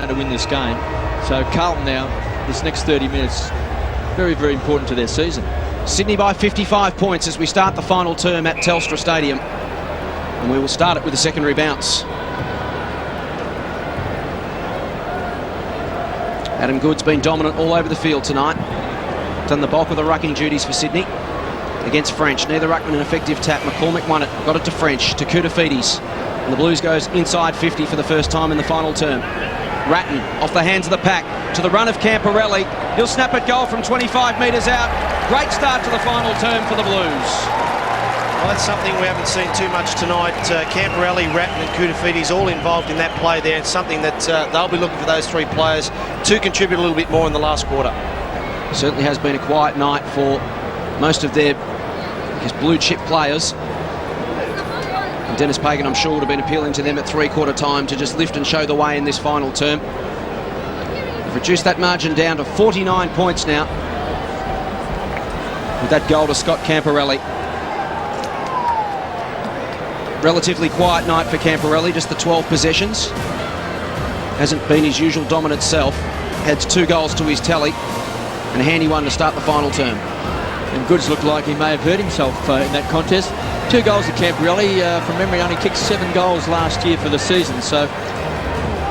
to win this game. So Carlton now, this next 30 minutes, very, very important to their season. Sydney by 55 points as we start the final term at Telstra Stadium. And we will start it with a secondary bounce. Adam Good's been dominant all over the field tonight. Done the bulk of the rucking duties for Sydney against French. Neither ruckman an effective tap. McCormick won it. Got it to French, to Koutafidis. And the Blues goes inside 50 for the first time in the final term. Ratton off the hands of the pack to the run of Camporelli. He'll snap at goal from 25 metres out. Great start to the final term for the Blues. Well, that's something we haven't seen too much tonight. Camporelli, Ratton and Koutafidis all involved in that play there. It's something that they'll be looking for those three players to contribute a little bit more in the last quarter. Certainly has been a quiet night for most of their blue chip players. And Dennis Pagan, I'm sure, would have been appealing to them at three-quarter time to just lift and show the way in this final term. They've reduced that margin down to 49 points now with that goal to Scott Camporelli. Relatively quiet night for Camporelli, just the 12 possessions. Hasn't been his usual dominant self. Adds 2 goals to his tally and a handy one to start the final term. And Goods looked like he may have hurt himself in that contest. 2 goals to Camporelli. From memory, only kicked 7 goals last year for the season. So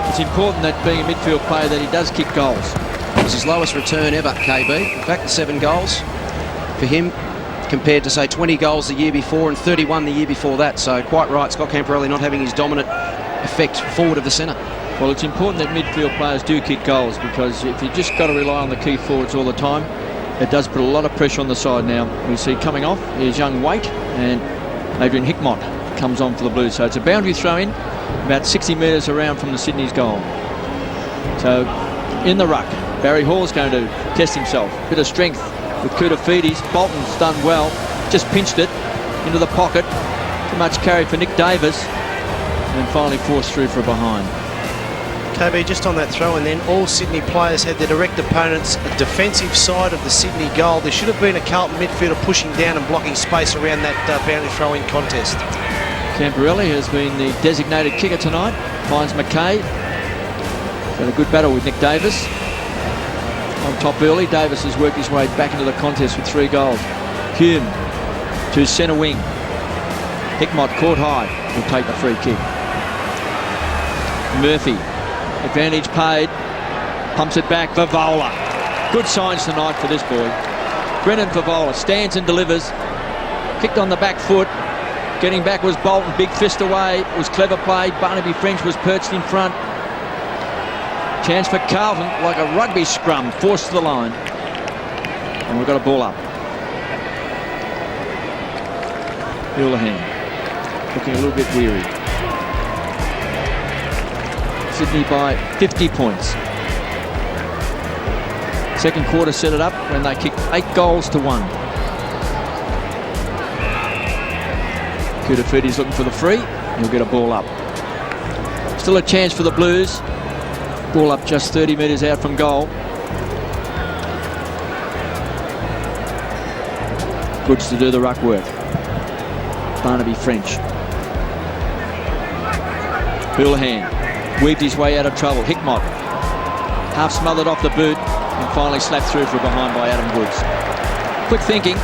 it's important that being a midfield player that he does kick goals. It was his lowest return ever, KB. In fact, the 7 goals for him compared to, say, 20 goals the year before and 31 the year before that. So quite right, Scott Camporelli not having his dominant effect forward of the centre. Well, it's important that midfield players do kick goals, because if you just got to rely on the key forwards all the time, it does put a lot of pressure on the side now. We see coming off is young Waite, and Adrian Hickmott comes on for the Blues. So it's a boundary throw in, about 60 metres around from the Sydney's goal. So in the ruck, Barry Hall's going to test himself. Bit of strength with Koutafidis. Bolton's done well, just pinched it into the pocket. Too much carry for Nick Davis, and finally forced through for a behind. KB, just on that throw, and then all Sydney players had their direct opponents defensive side of the Sydney goal. There should have been a Carlton midfielder pushing down and blocking space around that boundary throw-in contest. Camporelli has been the designated kicker tonight. Finds McKay. Got a good battle with Nick Davis. On top early, Davis has worked his way back into the contest with 3 goals. Hume to centre wing. Hickmott caught high. Will take the free kick. Murphy. Advantage paid, pumps it back. Favola. Good signs tonight for this boy. Brennan Favola stands and delivers. Kicked on the back foot. Getting back was Bolton. Big fist away. It was clever play. Barnaby French was perched in front. Chance for Carlton, like a rugby scrum, forced to the line. And we've got a ball up. Houlihan looking a little bit weary. Sydney by 50 points. Second quarter set it up when they kicked 8 goals to 1. Koutafidis looking for the free. He'll get a ball up. Still a chance for the Blues. Ball up just 30 metres out from goal. Goods to do the ruck work. Barnaby French. Houlihan weaved his way out of trouble. Hickmott half smothered off the boot and finally slapped through for a behind by Adam Goods. Quick thinking,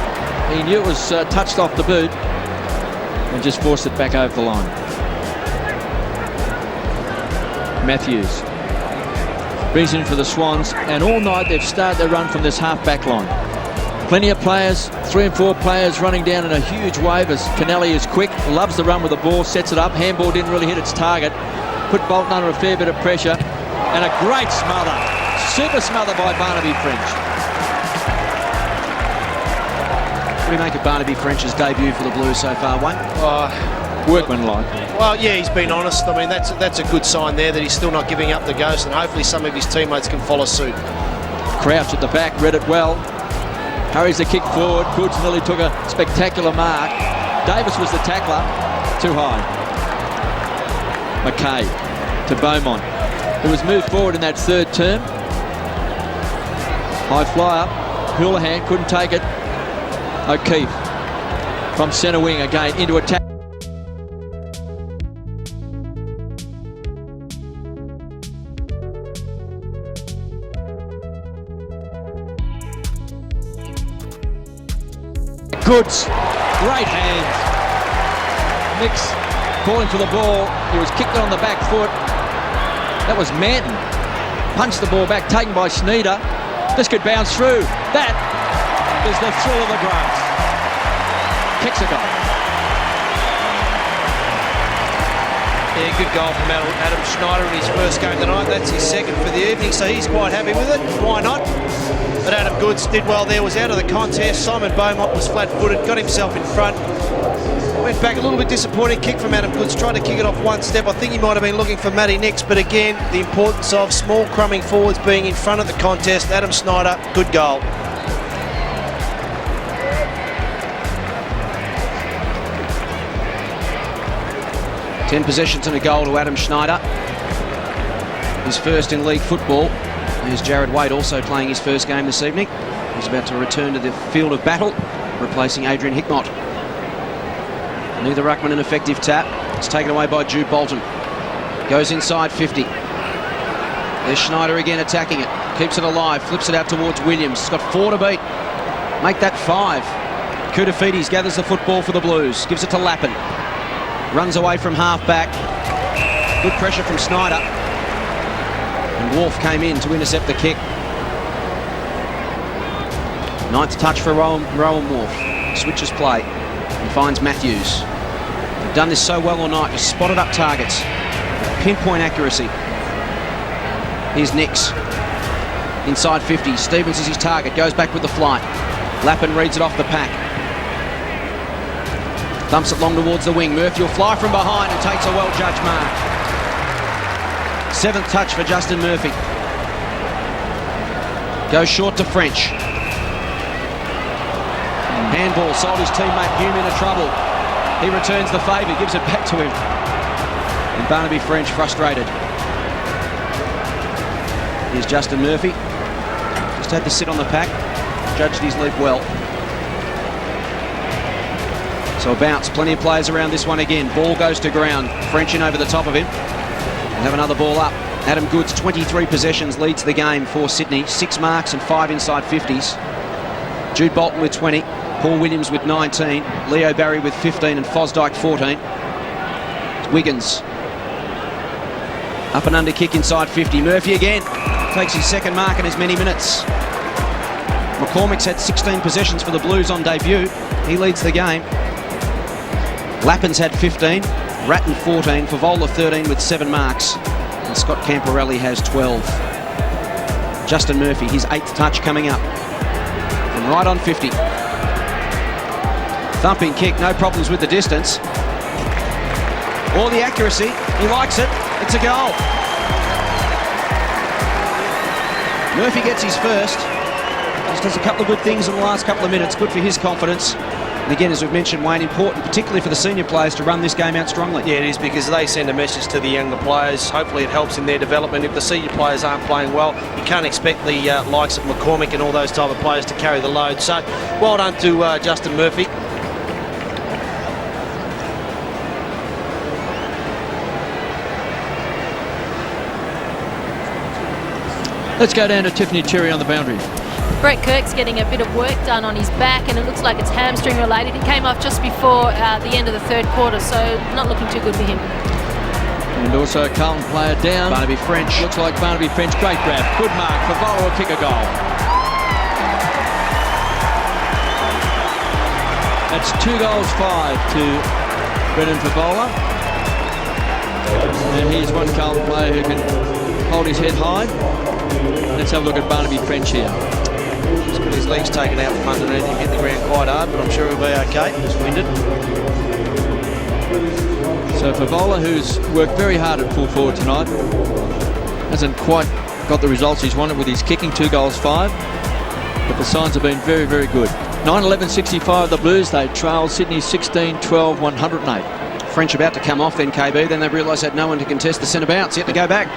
he knew it was touched off the boot and just forced it back over the line. Matthews brings in for the Swans, and all night they've started their run from this half-back line. Plenty of players, 3 and 4 players running down in a huge wave as Kennelly is quick, loves the run with the ball, sets it up. Handball didn't really hit its target. Put Bolton under a fair bit of pressure, and a great smother. Super smother by Barnaby French. What do you make of Barnaby French's debut for the Blues so far, Wayne? Workmanlike. Well, yeah, he's been honest. I mean, that's a good sign there that he's still not giving up the ghost, and hopefully some of his teammates can follow suit. Crouch at the back, read it well. Hurries the kick forward. Goods nearly took a spectacular mark. Davis was the tackler. Too high. McKay to Beaumont, who was moved forward in that third term. High flyer. Houlihan couldn't take it. O'Keefe from centre wing again into attack. Goods, great hands. Mix calling for the ball. He was kicked on the back foot. That was Manton. Punched the ball back, taken by Schneider. This could bounce through. That is the thrill of the grass. Kicks a goal. Yeah, good goal from Adam Schneider in his first game tonight. That's his second for the evening, so he's quite happy with it. Why not? But Adam Goods did well there, was out of the contest. Simon Beaumont was flat-footed, got himself in front. Went back a little bit disappointing. Kick from Adam Goods, tried to kick it off one step. I think he might have been looking for Matty next, but again, the importance of small crumbing forwards being in front of the contest. Adam Schneider, good goal. Ten possessions and a goal to Adam Schneider. His first in league football. Here's Jared Wade also playing his first game this evening. He's about to return to the field of battle, replacing Adrian Hickmott. Neither ruckman an effective tap. It's taken away by Jude Bolton. Goes inside 50. There's Schneider again attacking it. Keeps it alive, flips it out towards Williams. He's got 4 to beat. Make that 5. Koutafidis gathers the football for the Blues. Gives it to Lappin. Runs away from half-back. Good pressure from Schneider. And Wolf came in to intercept the kick. 9th touch for Rowan Wolf. Switches play and finds Matthews. They've done this so well all night. Just spotted up targets. Pinpoint accuracy. Here's Nix. Inside 50. Stevens is his target. Goes back with the flight. Lappin reads it off the pack. Thumps it long towards the wing. Murphy will fly from behind and takes a well-judged mark. 7th touch for Justin Murphy. Goes short to French. Handball, sold his teammate Hume into trouble. He returns the favour, gives it back to him. And Barnaby French frustrated. Here's Justin Murphy. Just had to sit on the pack. Judged his leap well. So a bounce, plenty of players around this one again. Ball goes to ground. French in over the top of him. We'll have another ball up. Adam Goods, 23 possessions, leads the game for Sydney. 6 marks and 5 inside 50s. Jude Bolton with 20. Paul Williams with 19. Leo Barry with 15 and Fosdyke 14. It's Wiggins. Up and under kick inside 50. Murphy again. Takes his second mark in as many minutes. McCormick's had 16 possessions for the Blues on debut. He leads the game. Lappin's had 15, Ratton 14, Favola 13 with 7 marks, and Scott Camporelli has 12. Justin Murphy, his 8th touch coming up. From right on 50. Thumping kick, no problems with the distance. Or the accuracy, he likes it, it's a goal. Murphy gets his first. Just does a couple of good things in the last couple of minutes, good for his confidence. And again, as we've mentioned, Wayne, important, particularly for the senior players, to run this game out strongly. Yeah, it is, because they send a message to the younger players. Hopefully it helps in their development. If the senior players aren't playing well, you can't expect the likes of McCormick and all those type of players to carry the load. So, well done to Justin Murphy. Let's go down to Tiffany Cherry on the boundary. Brett Kirk's getting a bit of work done on his back, and it looks like it's hamstring related. He came off just before the end of the 3rd quarter, so not looking too good for him. And also a Carlton player down. Barnaby French. Looks like Barnaby French. Great grab. Good mark. Favola will kick a goal. That's 2 goals, 5 to Brendan Favola. And here's one Carlton player who can hold his head high. Let's have a look at Barnaby French here. He's got his legs taken out from underneath him, hit the ground quite hard, but I'm sure he'll be okay. He's winded. So Favola, who's worked very hard at full forward tonight, hasn't quite got the results he's wanted with his kicking, 2 goals, 5. But the signs have been very, very good. 9-11-65 the Blues. They trail Sydney 16-12, 108. French about to come off then, KB. Then they realised they had no one to contest the centre bounce. Yet to go back.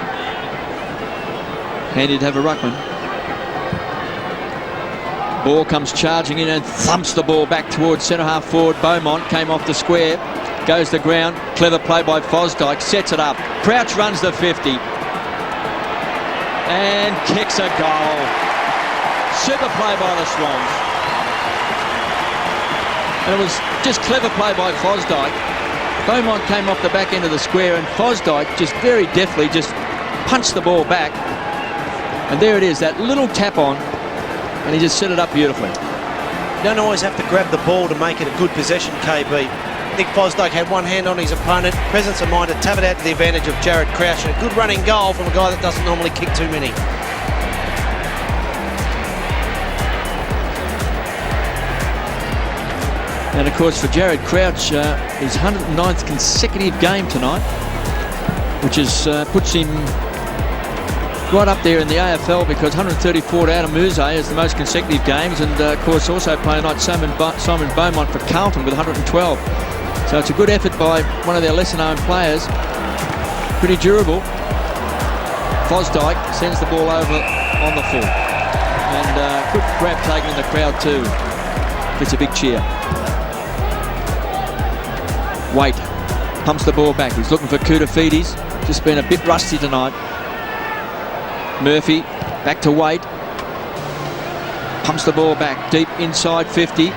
Handy to have a ruckman. Ball comes charging in and thumps the ball back towards centre half forward. Beaumont came off the square. Goes to the ground. Clever play by Fosdyke. Sets it up. Crouch runs the 50. And kicks a goal. Super play by the Swans. And it was just clever play by Fosdyke. Beaumont came off the back end of the square, and Fosdyke just very deftly just punched the ball back. And there it is, that little tap on, and he just set it up beautifully. You don't always have to grab the ball to make it a good possession, KB. Nick Fosdyke had one hand on his opponent, presence of mind to tap it out to the advantage of Jared Crouch, and a good running goal from a guy that doesn't normally kick too many. And of course for Jared Crouch, his 109th consecutive game tonight, which is puts him right up there in the AFL, because 134 to Adam Schneider is the most consecutive games, and of course also playing like Simon Beaumont for Carlton with 112. So it's a good effort by one of their lesser known players. Pretty durable. Fosdyke sends the ball over on the full, and good grab taken in the crowd too. Gets a big cheer. Waite pumps the ball back. He's looking for Koutafidis. Just been a bit rusty tonight. Murphy back to Waite. Pumps the ball back deep inside 50.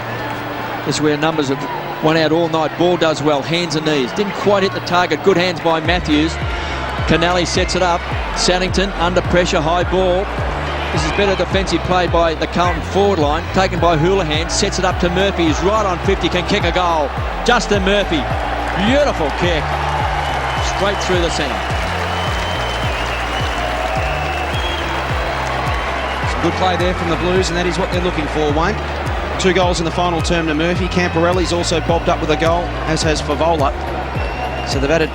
This is where numbers have won out all night. Ball does well. Hands and knees. Didn't quite hit the target. Good hands by Matthews. Canali sets it up. Sannington under pressure. High ball. This is better defensive play by the Carlton forward line. Taken by Houlihan. Sets it up to Murphy. He's right on 50. Can kick a goal. Justin Murphy. Beautiful kick. Straight through the centre. Some good play there from the Blues, and that is what they're looking for, Wayne. 2 goals in the final term to Murphy. Camporelli's also bobbed up with a goal, as has Favola. So they've added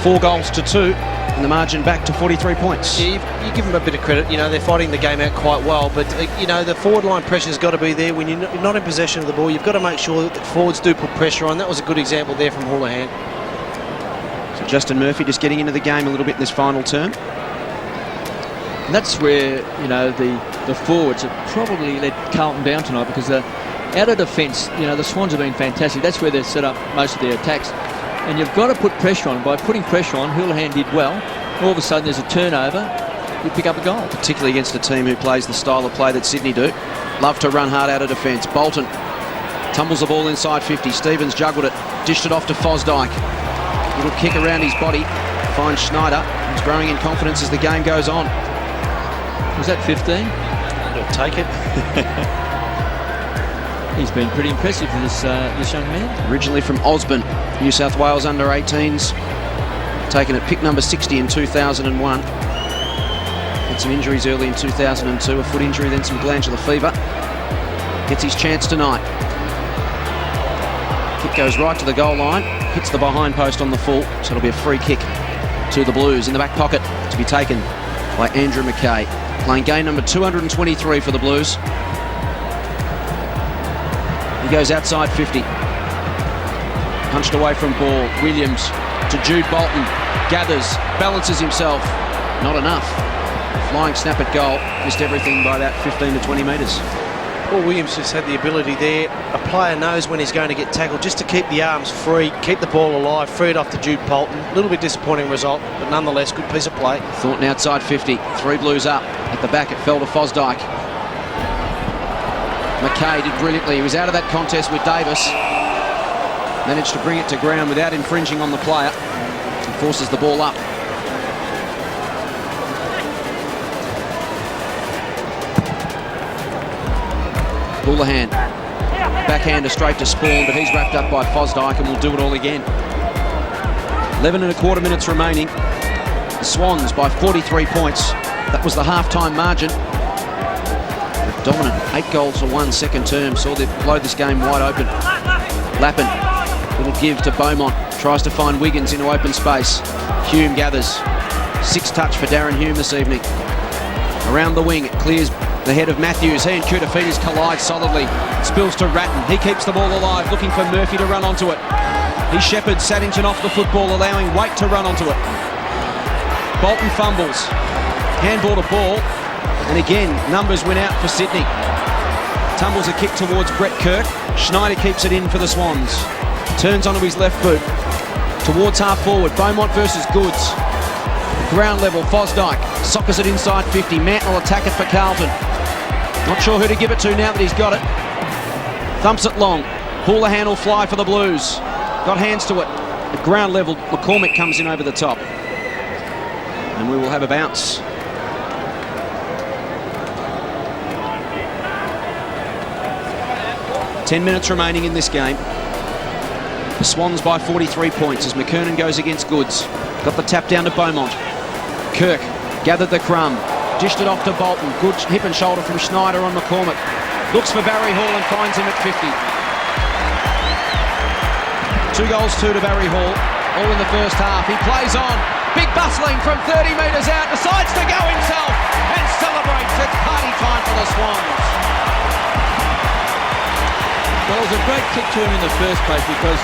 4 goals to 2, and the margin back to 43 points. Yeah, you give them a bit of credit. You know, they're fighting the game out quite well, but you know, the forward line pressure's got to be there. When you're not in possession of the ball, you've got to make sure that the forwards do put pressure on. That was a good example there from Houlihan. So Justin Murphy just getting into the game a little bit in this final term. And that's where, you know, the forwards have probably let Carlton down tonight, because the out of defence, you know, the Swans have been fantastic. That's where they've set up most of their attacks. And you've got to put pressure on. By putting pressure on, Houlihan did well. All of a sudden there's a turnover, you pick up a goal. Particularly against a team who plays the style of play that Sydney do. Love to run hard out of defence. Bolton tumbles the ball inside 50. Stevens juggled it, dished it off to Fosdyke. Little kick around his body. Finds Schneider. He's growing in confidence as the game goes on. Was that 15? He'll take it. He's been pretty impressive for this young man. Originally from Osborne, New South Wales under-18s. Taken at pick number 60 in 2001. Had some injuries early in 2002, a foot injury, then some glandular fever. Gets his chance tonight. Kick goes right to the goal line, hits the behind post on the full, so it'll be a free kick to the Blues in the back pocket to be taken by Andrew McKay. Playing game number 223 for the Blues. He goes outside 50. Punched away from ball. Williams to Jude Bolton. Gathers, balances himself. Not enough. Flying snap at goal. Missed everything by about 15 to 20 metres. Well, Williams just had the ability there. A player knows when he's going to get tackled, just to keep the arms free, keep the ball alive, free it off to Jude Bolton. A little bit disappointing result, but nonetheless, good piece of play. Thornton outside 50. 3 Blues up. At the back, it fell to Fosdyke. McKay did brilliantly. He was out of that contest with Davis. Managed to bring it to ground without infringing on the player. And forces the ball up. Houlihan. Backhander straight to Spawn, but he's wrapped up by Fosdyke and will do it all again. 11 and a quarter minutes remaining. The Swans by 43 points. That was the half-time margin. Dominant, 8 goals for 1 second term. Saw they blow this game wide open. Lappin, little give to Beaumont. Tries to find Wiggins into open space. Hume gathers. 6 touch for Darren Hume this evening. Around the wing, it clears the head of Matthews. He and Koutafidis collide solidly. Spills to Ratton. He keeps the ball alive, looking for Murphy to run onto it. He shepherds Saddington off the football, allowing Waite to run onto it. Bolton fumbles. Handball to ball. And again, numbers went out for Sydney. Tumbles a kick towards Brett Kirk. Schneider keeps it in for the Swans. Turns onto his left boot. Towards half forward. Beaumont versus Goods. Ground level, Fosdyke. Sockers it inside 50. Mantle attack it for Carlton. Not sure who to give it to now that he's got it. Thumps it long. Pull the handle fly for the Blues. Got hands to it. At ground level, McCormick comes in over the top. And we will have a bounce. Ten minutes remaining in this game. The Swans by 43 points as McKernan goes against Goods. Got the tap down to Beaumont. Kirk gathered the crumb. Dished it off to Bolton. Good hip and shoulder from Schneider on McCormick. Looks for Barry Hall and finds him at 50. 2 goals, 2 to Barry Hall. All in the first half. He plays on. Big bustling from 30 metres out. Decides to go himself and celebrates. It's party time for the Swans. Well, it was a great kick to him in the first place because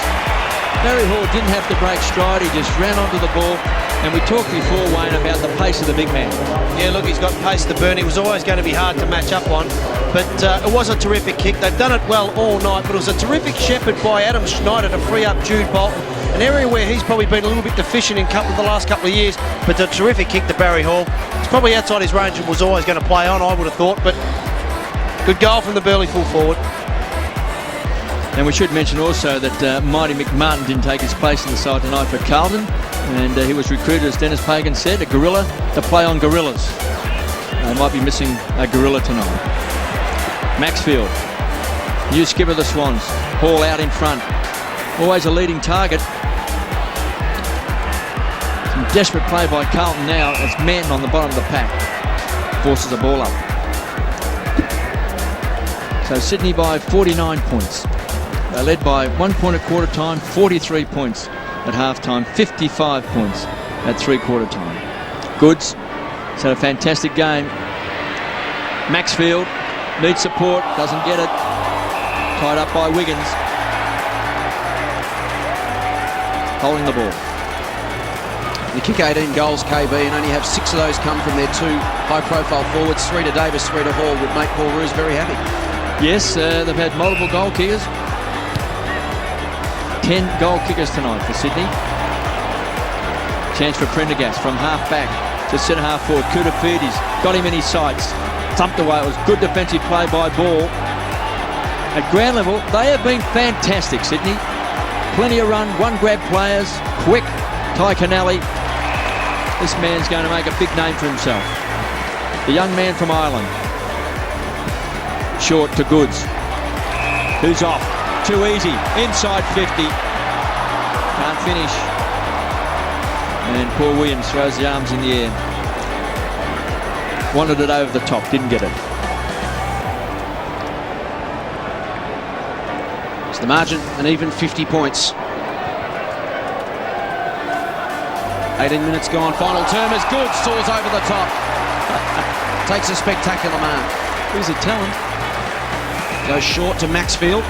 Barry Hall didn't have to break stride. He just ran onto the ball. And we talked before, Wayne, about the pace of the big man. Yeah, look, he's got pace to burn. He was always going to be hard to match up on. But it was a terrific kick. They've done it well all night, but it was a terrific shepherd by Adam Schneider to free up Jude Bolton. An area where he's probably been a little bit deficient in the last couple of years, but a terrific kick to Barry Hall. It's probably outside his range and was always going to play on, I would have thought, but good goal from the Burleigh full forward. And we should mention also that Mighty McMartin didn't take his place in the side tonight for Carlton, and he was recruited, as Dennis Pagan said, a gorilla to play on gorillas. They might be missing a gorilla tonight. Maxfield, new skipper of the Swans. Hall out in front. Always a leading target. Some desperate play by Carlton now as Manton on the bottom of the pack forces the ball up. So Sydney by 49 points. They led by 1 point at quarter time, 43 points at half time, 55 points at 3/4 time. Goods has had a fantastic game. Maxfield needs support, doesn't get it. Tied up by Wiggins. Holding the ball. They kick 18 goals, KB, and only have 6 of those come from their 2 high-profile forwards. 3 to Davis, 3 to Hall would make Paul Roos very happy. Yes, they've had multiple goal kickers. 10 goal kickers tonight for Sydney. Chance for Prendergast from half back to centre half forward. Koutafidis got him in his sights. Thumped away. It was good defensive play by Ball. At ground level, they have been fantastic, Sydney. Plenty of run, 1 grab players, quick. Ty Canelli. This man's going to make a big name for himself. The young man from Ireland. Short to Goods. Who's off? Too easy. Inside 50. Can't finish. And Paul Williams throws the arms in the air. Wanted it over the top. Didn't get it. It's the margin, an even 50 points. 18 minutes gone. Final term is good. Soars over the top. Takes a spectacular mark. He's a talent. Goes short to Maxfield.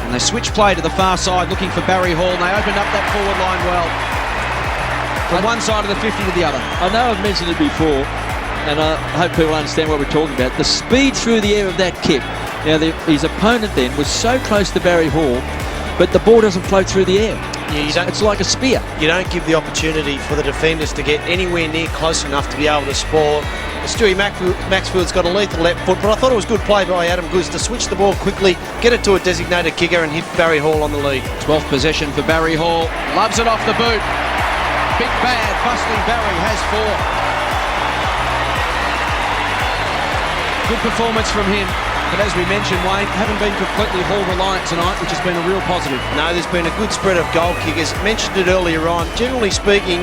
And they switch play to the far side looking for Barry Hall. And they opened up that forward line well. From one side of the 50 to the other. I know I've mentioned it before, and I hope people understand what we're talking about. The speed through the air of that kick. Now, his opponent then was so close to Barry Hall, but the ball doesn't float through the air. Yeah, it's like a spear. You don't give the opportunity for the defenders to get anywhere near close enough to be able to score. Stewie Maxfield's got a lethal left foot, but I thought it was good play by Adam Goods to switch the ball quickly, get it to a designated kicker and hit Barry Hall on the lead. 12th possession for Barry Hall. Loves it off the boot. Big bad, bustling Barry has 4. Good performance from him. But as we mentioned, Wayne, haven't been completely Hall reliant tonight, which has been a real positive. No, there's been a good spread of goal kickers. Mentioned it earlier on. Generally speaking,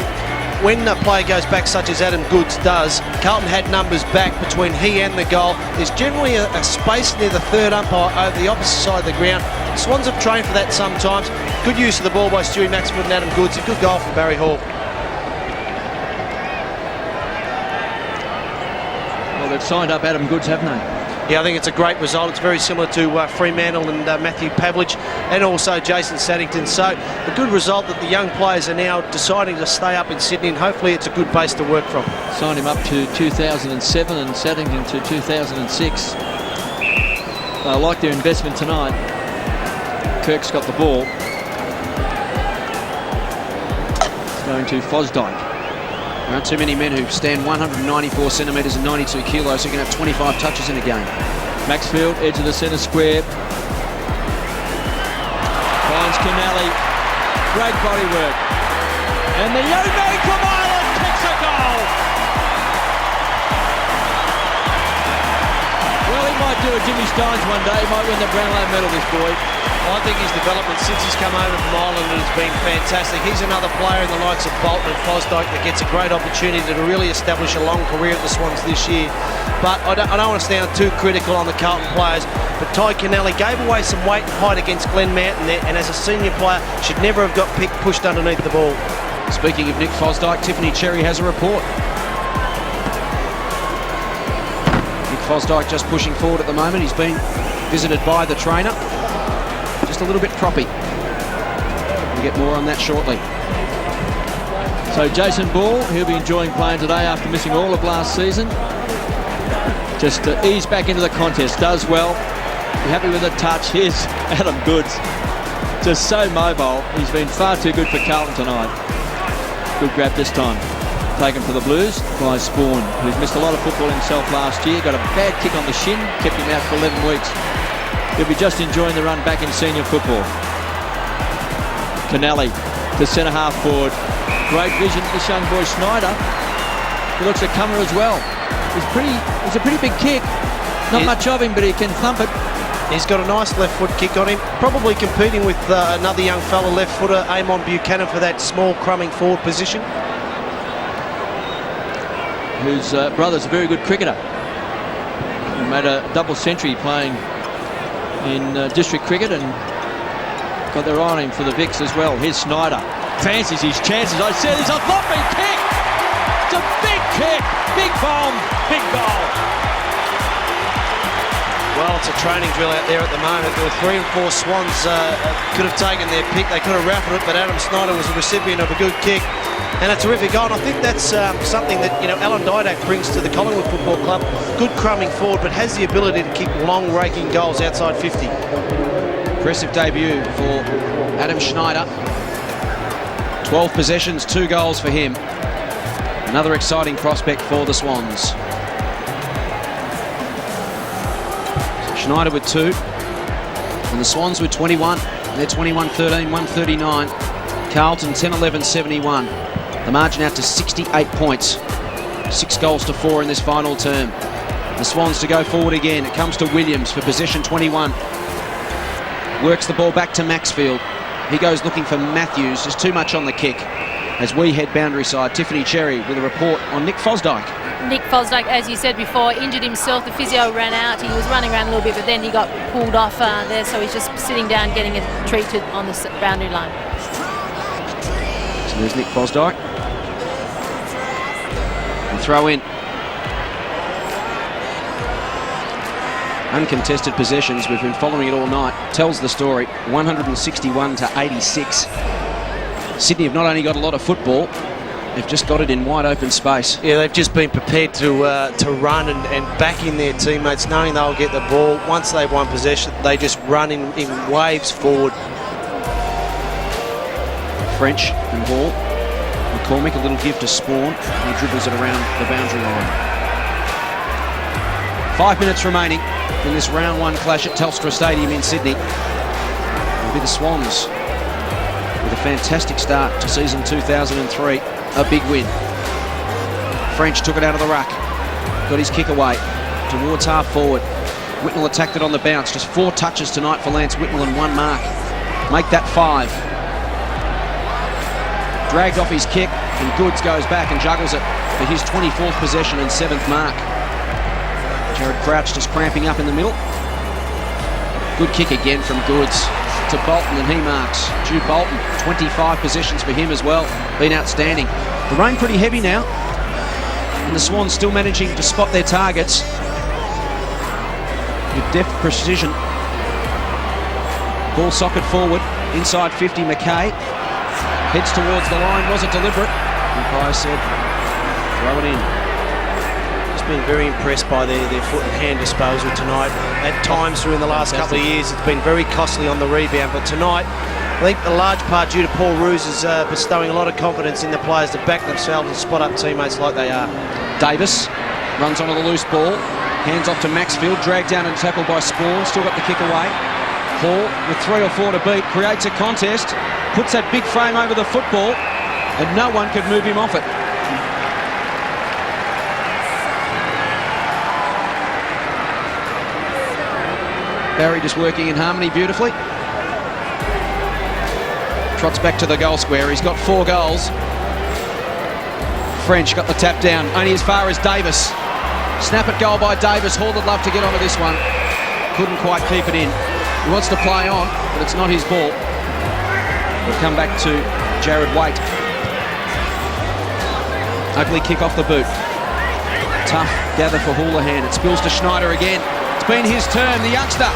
when a player goes back such as Adam Goods does, Carlton had numbers back between he and the goal. There's generally a space near the third umpire over the opposite side of the ground. The Swans have trained for that sometimes. Good use of the ball by Stewie Maxfield and Adam Goods. A good goal from Barry Hall. Well, they've signed up Adam Goods, haven't they? Yeah, I think it's a great result. It's very similar to Fremantle and Matthew Pavlich and also Jason Saddington. So a good result that the young players are now deciding to stay up in Sydney, and hopefully it's a good base to work from. Signed him up to 2007 and Saddington to 2006. I like their investment tonight. Kirk's got the ball. It's going to Fosdyke. There aren't too many men who stand 194 centimetres and 92 kilos who can have 25 touches in a game. Maxfield, edge of the centre square. Kenelli. Great body work. And the young man from Ireland kicks a goal. Well, he might do a Jimmy Steins one day. He might win the Brownlow medal, this boy. I think his development since he's come over from Ireland has been fantastic. He's another player in the likes of Bolton and Fosdyke that gets a great opportunity to really establish a long career at the Swans this year. But I don't want to sound too critical on the Carlton players, but Ty Kenelli gave away some weight and height against Glenn Mountain there, and as a senior player should never have got pushed underneath the ball. Speaking of Nick Fosdyke, Tiffany Cherry has a report. Nick Fosdyke just pushing forward at the moment. He's been visited by the trainer. Just a little bit croppy. We'll get more on that shortly. So Jason Ball, he'll be enjoying playing today after missing all of last season. Just to ease back into the contest, does well. Be happy with the touch. Here's Adam Goods. Just so mobile. He's been far too good for Carlton tonight. Good grab this time. Taken for the Blues by Spawn, who's missed a lot of football himself last year. Got a bad kick on the shin, kept him out for 11 weeks. He'll be just enjoying the run back in senior football. Kenelli to centre half forward. Great vision, this young boy Schneider. He looks a comer as well. It's a pretty big kick. Not much of him, but he can thump it. He's got a nice left foot kick on him. Probably competing with another young fella left footer, Amon Buchanan, for that small crumbing forward position. Whose brother's a very good cricketer. He made a double century playing in district cricket and got their eye on him for the Vicks as well. Here's Schneider. Fancies his chances. I said it's a thumping kick. It's a big kick. Big bomb. Big goal. Well, it's a training drill out there at the moment. There were 3 and 4 Swans could have taken their pick. They could have raffled it, but Adam Schneider was the recipient of a good kick. And a terrific goal. And I think that's something that, you know, Alan Didak brings to the Collingwood Football Club. Good crumbing forward, but has the ability to kick long, raking goals outside 50. Impressive debut for Adam Schneider. 12 possessions, 2 goals for him. Another exciting prospect for the Swans. Schneider with 2. And the Swans with 21. They're 21-13, 139. Carlton 10-11, 71. The margin out to 68 points. 6 goals to 4 in this final term. The Swans to go forward again. It comes to Williams for possession 21. Works the ball back to Maxfield. He goes looking for Matthews. There's too much on the kick. As we head boundary side, Tiffany Cherry with a report on Nick Fosdyke. Nick Fosdyke, as you said before, injured himself. The physio ran out. He was running around a little bit, but then he got pulled off there, so he's just sitting down getting it treated on the boundary line. So there's Nick Fosdyke. And throw in. Uncontested possessions, we've been following it all night. Tells the story, 161-86. Sydney have not only got a lot of football, they've just got it in wide open space. Yeah, they've just been prepared to run and back in their teammates, knowing they'll get the ball. Once they've won possession, they just run in waves forward. French and ball. McCormick, a little give to Spawn. He dribbles it around the boundary line. 5 minutes remaining in this round 1 clash at Telstra Stadium in Sydney. It'll be the Swans with a fantastic start to season 2003. A big win. French took it out of the ruck. Got his kick away towards half forward. Whitnell attacked it on the bounce. Just 4 touches tonight for Lance Whitnell and 1 mark. Make that 5. Dragged off his kick, and Goods goes back and juggles it for his 24th possession and 7th mark. Jared Crouch just cramping up in the middle. Good kick again from Goods to Bolton, and he marks. Jude Bolton, 25 possessions for him as well. Been outstanding. The rain pretty heavy now, and the Swans still managing to spot their targets with deft precision. Ball socket forward, inside 50, McKay. Heads towards the line. Was it deliberate? Umpire said, throw it in. Just been very impressed by their foot and hand disposal tonight. At times during the last couple of years, it's been very costly on the rebound, but tonight, I think a large part due to Paul Roos is bestowing a lot of confidence in the players to back themselves and spot up teammates like they are. Davis runs onto the loose ball. Hands off to Maxfield. Dragged down and tackled by Spawn. Still got the kick away. Hall, with 3 or 4 to beat, creates a contest, puts that big frame over the football, and no one could move him off it. Barry just working in harmony beautifully. Trots back to the goal square. He's got 4 goals. French got the tap down, only as far as Davis. Snap at goal by Davis. Hall would love to get onto this one. Couldn't quite keep it in. He wants to play on, but it's not his ball. We'll come back to Jared Waite. Ugly kick off the boot. Tough gather for Houlihan. It spills to Schneider again. It's been his turn. The youngster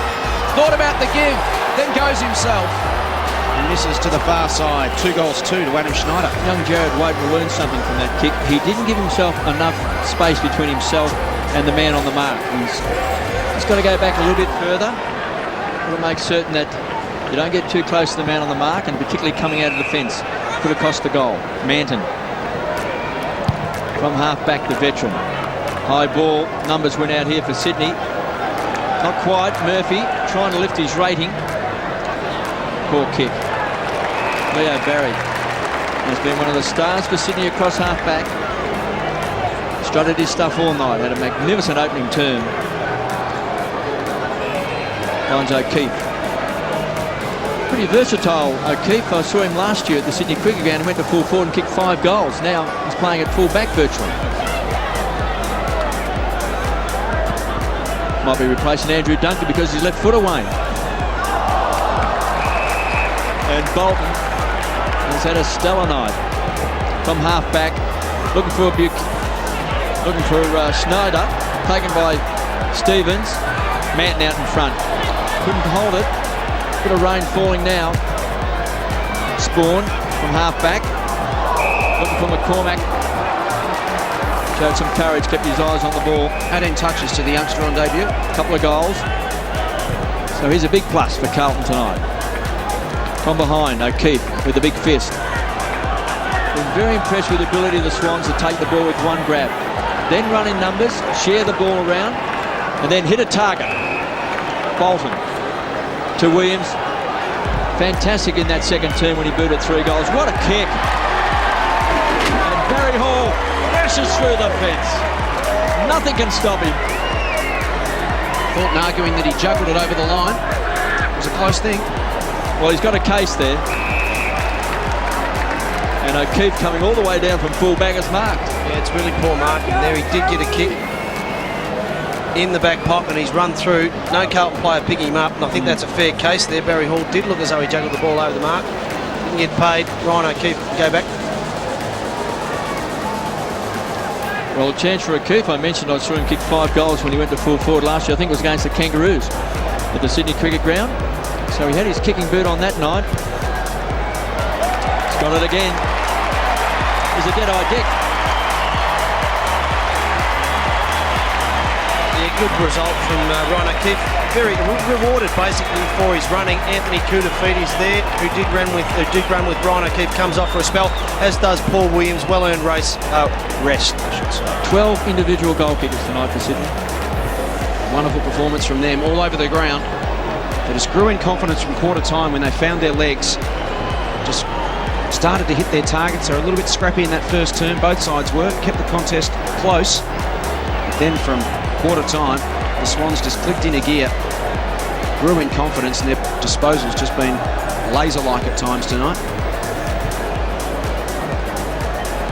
thought about the give, then goes himself. He misses to the far side. 2-2 to Adam Schneider. Young Jared Waite will learn something from that kick. He didn't give himself enough space between himself and the man on the mark. He's got to go back a little bit further. Got to make certain that you don't get too close to the man on the mark, and particularly coming out of the fence. Could have cost the goal. Manton. From half-back, the veteran. High ball. Numbers went out here for Sydney. Not quite. Murphy trying to lift his rating. Poor kick. Leo Barry has been one of the stars for Sydney across half-back. Strutted his stuff all night. Had a magnificent opening term. Finds O'Keefe. Pretty versatile, O'Keefe. I saw him last year at the Sydney Cricket Ground and went to full forward and kicked 5 goals. Now he's playing at full back virtually. Might be replacing Andrew Duncan because his left foot away. And Bolton has had a stellar night. From half-back, looking for Schneider, taken by Stevens. Manton out in front. Couldn't hold it. Bit of rain falling now. Spawn from half-back. Looking for McCormack. Showed some courage, kept his eyes on the ball. Adding touches to the youngster on debut. A couple of goals. So he's a big plus for Carlton tonight. From behind, O'Keefe with a big fist. Been very impressed with the ability of the Swans to take the ball with one grab. Then run in numbers, share the ball around, and then hit a target. Bolton to Williams. Fantastic in that second term when he booted 3 goals. What a kick. And Barry Hall crashes through the fence. Nothing can stop him. Thornton arguing that he juggled it over the line. It was a close thing. Well, he's got a case there. And O'Keefe coming all the way down from full back as marked. Yeah, it's really poor marking there. He did get a kick in the back pocket. He's run through. No Carlton player picking him up, and I think that's a fair case there. Barry Hall did look as though he juggled the ball over the mark. Didn't get paid. Ryan O'Keefe go back. Well, a chance for O'Keefe. I mentioned I saw him kick 5 goals when he went to full forward last year. I think it was against the Kangaroos at the Sydney Cricket Ground. So he had his kicking boot on that night. He's got it again. He's a dead-eye Dick. Yeah, good result from Ryan O'Keefe. Very rewarded basically for his running. Anthony Koutafidis there, who did run with Ryan O'Keefe, comes off for a spell, as does Paul Williams. Well-earned rest, I should say. 12 individual goal kickers tonight for Sydney. Wonderful performance from them all over the ground. They just grew in confidence from quarter time when they found their legs. Just started to hit their targets. They were a little bit scrappy in that first term. Both sides were. Kept the contest close. But then from quarter time, the Swans just clicked into gear. Grew in confidence, and their disposal's just been laser-like at times tonight.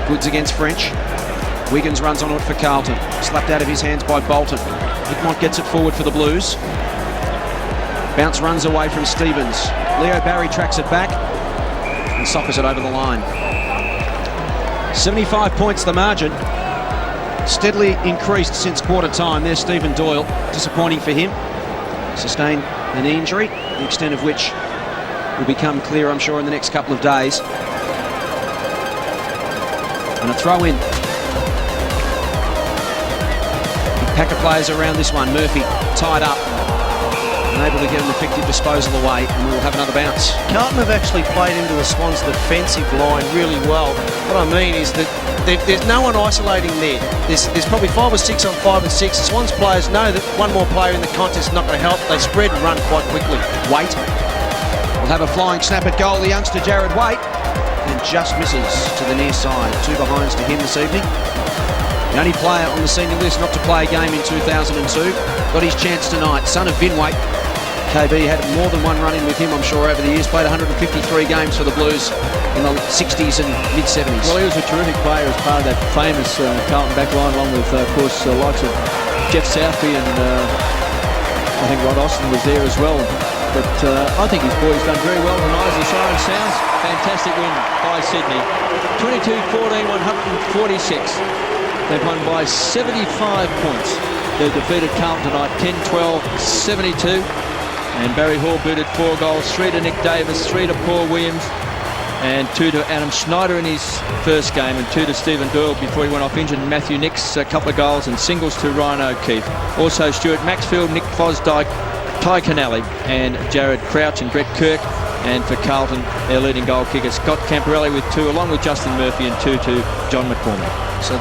Goods against French. Wiggins runs onto it for Carlton. Slapped out of his hands by Bolton. Hickmott gets it forward for the Blues. Bounce runs away from Stevens. Leo Barry tracks it back and soccers it over the line. 75 points the margin. Steadily increased since quarter time. There's Stephen Doyle. Disappointing for him. Sustained an injury, the extent of which will become clear, I'm sure, in the next couple of days. And a throw in. Big pack of players around this one. Murphy tied up. unable to get an effective disposal away, and we'll have another bounce. Carlton have actually played into the Swans' defensive line really well. What I mean is that there's no one isolating there. There's probably 5 or 6 on 5 and 6. The Swans players know that one more player in the contest is not going to help. They spread and run quite quickly. Waite will have a flying snap at goal, the youngster Jared Waite, and just misses to the near side. 2 behinds to him this evening. The only player on the senior list not to play a game in 2002. Got his chance tonight. Son of Vin Waite. KB had more than one run-in with him, I'm sure, over the years. Played 153 games for the Blues in the 60s and mid-70s. Well, he was a terrific player as part of that famous Carlton backline, along with, of course, the likes of Jeff Southby and I think Rod Austin was there as well. But I think his boys done very well tonight as the siren sounds. Fantastic win by Sydney. 22-14, 146. They've won by 75 points. They defeated Carlton tonight 10-12, 72. And Barry Hall booted 4 goals, 3 to Nick Davis, 3 to Paul Williams, and 2 to Adam Schneider in his first game, and 2 to Stephen Doyle before he went off injured. Matthew Nix, a couple of goals, and singles to Ryan O'Keefe. Also Stuart Maxfield, Nick Fosdyke, Ty Canale, and Jared Crouch and Brett Kirk. And for Carlton, their leading goal kicker, Scott Camporelli with 2, along with Justin Murphy, and 2 to John McCormick. So